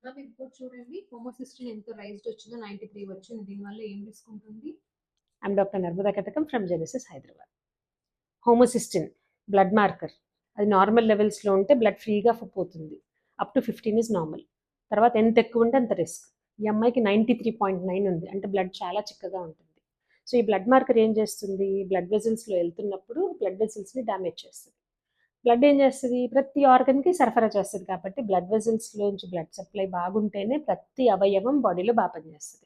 Ma'am report చూడండి. Homocysteine ఎంత raised వచ్చిందో 93 వచ్చింది. దీనివల్ల ఏం రిస్క్ ఉంటుంది? I'm doctor Narmada Katakam from Genesis Hyderabad. Homocysteine blood marker, అది నార్మల్ లెవెల్స్లో ఉంటే బ్లడ్ ఫ్రీగా పోతుంది. Up to 15 is normal. తర్వాత ఎంత ఎక్కువ ఉంటే అంత రిస్క్. ఈ అమ్మాయికి 93.9 ఉంది, అంటే బ్లడ్ చాలా చిక్కగా ఉంటుంది. సో ఈ బ్లడ్ మార్కర్ ఏం చేస్తుంది, బ్లడ్ వెజల్స్లో వెళ్తున్నప్పుడు బ్లడ్ వెజల్స్ని డ్యామేజ్ చేస్తుంది. బ్లడ్ ఏం చేస్తుంది, ప్రతి ఆర్గన్కి సరఫరా చేస్తుంది. కాబట్టి బ్లడ్ వెజల్స్లోంచి బ్లడ్ సప్లై బాగుంటేనే ప్రతి అవయవం బాడీలో బాగా పనిచేస్తుంది.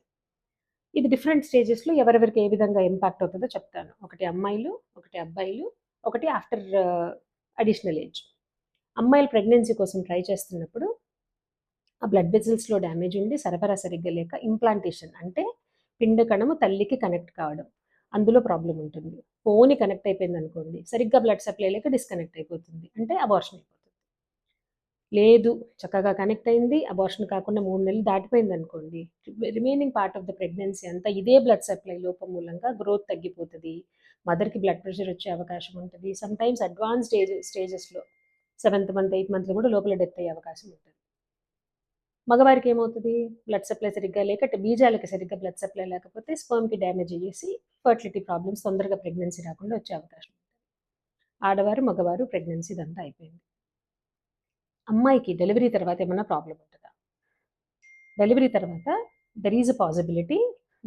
ఇది డిఫరెంట్ స్టేజెస్లో ఎవరెవరికి ఏ విధంగా ఇంపాక్ట్ అవుతుందో చెప్తాను. ఒకటి అమ్మాయిలు, ఒకటి అబ్బాయిలు, ఒకటి ఆఫ్టర్ అడిషనల్ ఏజ్. అమ్మాయిలు ప్రెగ్నెన్సీ కోసం ట్రై చేస్తున్నప్పుడు ఆ బ్లడ్ వెజల్స్లో డ్యామేజ్ ఉండి సరఫరా సరిగ్గా లేక ఇంప్లాంటేషన్, అంటే పిండ కణము తల్లికి కనెక్ట్ కావడం, అందులో ప్రాబ్లం ఉంటుంది. పోని కనెక్ట్ అయిపోయింది అనుకోండి, సరిగ్గా బ్లడ్ సప్లై లేక డిస్కనెక్ట్ అయిపోతుంది, అంటే అబార్షన్ అయిపోతుంది. లేదు చక్కగా కనెక్ట్ అయింది, అబార్షన్ కాకుండా 3 నెలలు దాటిపోయింది అనుకోండి, remaining part of the pregnancy అంతా ఇదే బ్లడ్ సప్లై లోపం మూలంగా గ్రోత్ తగ్గిపోతుంది, మదర్కి బ్లడ్ ప్రెషర్ వచ్చే అవకాశం ఉంటుంది. సమ్టైమ్స్ అడ్వాన్స్ స్టేజెస్లో 7th మంత్ 8th మంత్లో కూడా లోపల డెత్ అయ్యే అవకాశం ఉంటుంది. మగవారికి ఏమవుతుంది, బ్లడ్ సప్లై సరిగ్గా లేక బీజాలకి సరిగ్గా బ్లడ్ సప్లై లేకపోతే స్పర్మ్కి డ్యామేజ్ అయ్యేసి ఫర్టిలిటీ ప్రాబ్లమ్స్, తొందరగా ప్రెగ్నెన్సీ రాకుండా వచ్చే అవకాశం ఉంటుంది. ఆడవారు మగవారు ప్రెగ్నెన్సీ ఇదంతా అయిపోయింది. అమ్మాయికి డెలివరీ తర్వాత ఏమైనా ప్రాబ్లం ఉంటుందా? డెలివరీ తర్వాత there is a possibility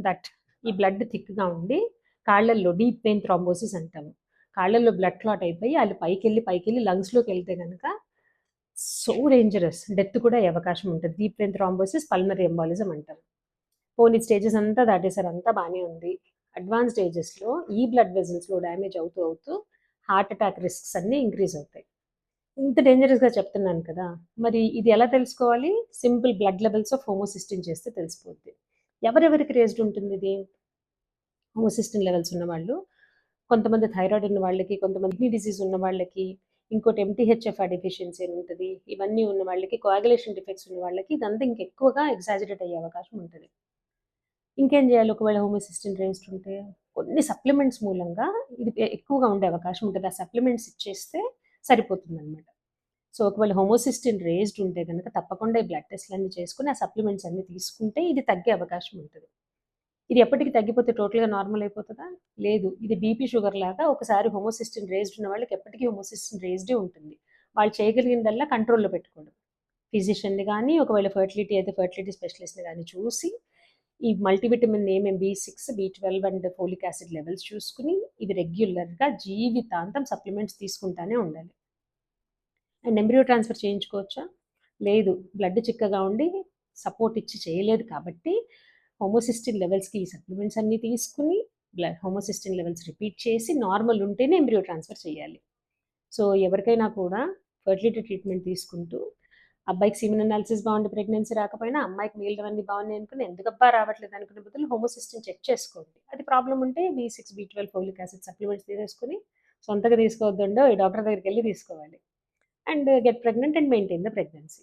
that ఈ బ్లడ్ థిక్గా ఉండి కాళ్ళల్లో డీప్ వెయిన్ థ్రాంబోసిస్ అంటాము, కాళ్ళల్లో బ్లడ్ క్లాట్ అయిపోయి వాళ్ళు పైకెళ్ళి లంగ్స్లోకి వెళ్తే కనుక సో డేంజరస్, డెత్ కూడా అయ్యే అవకాశం ఉంటుంది. Deep vein thrombosis, pulmonary embolism అంటారు. పోనీ స్టేజెస్ అంతా దాటేసారు, అంతా బాగానే ఉంది. అడ్వాన్స్ స్టేజెస్లో ఈ బ్లడ్ వెజల్స్లో డ్యామేజ్ అవుతూ హార్ట్ అటాక్ రిస్క్స్ అన్నీ ఇంక్రీజ్ అవుతాయి. ఇంత డేంజరస్గా చెప్తున్నాను కదా, మరి ఇది ఎలా తెలుసుకోవాలి? Simple blood levels of homocysteine చేస్తే తెలిసిపోద్ది. ఎవరెవరికి రేజ్డ్ ఉంటుంది ఇది? హోమోసిస్టిన్ లెవెల్స్ ఉన్న వాళ్ళు, కొంతమంది థైరాయిడ్ ఉన్న వాళ్ళకి, కొంతమంది కిడ్నీ డిసీజ్ ఉన్న వాళ్ళకి, ఇంకోటి ఎంటీహెచ్ఎఫ్ డెఫిషియన్సీ అని ఉంటుంది, ఇవన్నీ ఉన్న వాళ్ళకి, కోయాగులేషన్ డిఫెక్ట్స్ ఉన్న వాళ్ళకి ఇదంతా ఇంకెక్కువగా ఎగ్జాజరేట్ అయ్యే అవకాశం ఉంటుంది. ఇంకేం చేయాలి ఒకవేళ హోమోసిస్టిన్ రేజ్డ్ ఉంటే? కొన్ని సప్లిమెంట్స్ మూలంగా ఇది ఎక్కువగా ఉండే అవకాశం ఉంటుంది. ఆ సప్లిమెంట్స్ ఇచ్చేస్తే సరిపోతుందన్నమాట. సో ఒకవేళ హోమోసిస్టిన్ రేజ్డ్ ఉంటే కనుక తప్పకుండా ఈ బ్లడ్ టెస్ట్‌లన్నీ చేసుకొని ఆ సప్లిమెంట్స్ అన్నీ తీసుకుంటే ఇది తగ్గే అవకాశం ఉంటుంది. ఇది ఎప్పటికి తగ్గిపోతే టోటల్‌గా నార్మల్ అయిపోతదా? లేదు. ఇది బీపీ, షుగర్ లాగా ఒకసారి హోమోసిస్టిన్ రేజ్డ్ ఉన్న వాళ్ళకి ఎప్పటికీ హోమోసిస్టిన్ రేజ్డే ఉంటుంది. వాళ్ళు చేయగలిగిందల్లా కంట్రోల్‌లో పెట్టుకోవడం. ఫిజిషియన్‌ని గానీ, ఒకవేళ ఫెర్టిలిటీ అయితే ఫెర్టిలిటీ స్పెషలిస్ట్‌ని గానీ చూసి, ఈ మల్టీవిటమిన్ ఏమేం B6, B12 and folic acid levels చూసుకొని, ఇవి రెగ్యులర్‌గా జీవితాంతం సప్లిమెంట్స్ తీసుకుంటానే ఉండాలి. అండ్ ఎంబ్రియో ట్రాన్స్‌ఫర్ చేయించుకోవచ్చా? లేదు. బ్లడ్ చిక్కగా ఉండి సపోర్ట్ ఇచ్చి చేయలేదు కాబట్టి హోమోసిస్టిన్ లెవెల్స్‌కి ఈ సప్లిమెంట్స్ అన్నీ తీసుకొని హోమోసిస్టిన్ లెవెల్స్ రిపీట్ చేసి నార్మల్ ఉంటేనే ఎంబ్రియో ట్రాన్స్‌ఫర్ చేయాలి. సో ఎవరికైనా కూడా ఫెర్టిలిటీ ట్రీట్మెంట్ తీసుకుంటూ అబ్బాయికి సీమెన్ అనాలిసిస్ బాగుండి ప్రెగ్నెన్సీ రాకపోయినా అమ్మాయికి మిగిలినవన్నీ బాగున్నాయి అనుకుని ఎందుకబ్బా రావట్లేదు అనుకునే బదులు హోమోసిస్టిన్ చెక్ చేసుకోండి. అది ప్రాబ్లం ఉంటే B6, B12 folic acid supplements తీసేసుకొని సొంతగా తీసుకోవద్దండో ఈ డాక్టర్ దగ్గరికి వెళ్ళి తీసుకోవాలి. And get pregnant and maintain the pregnancy.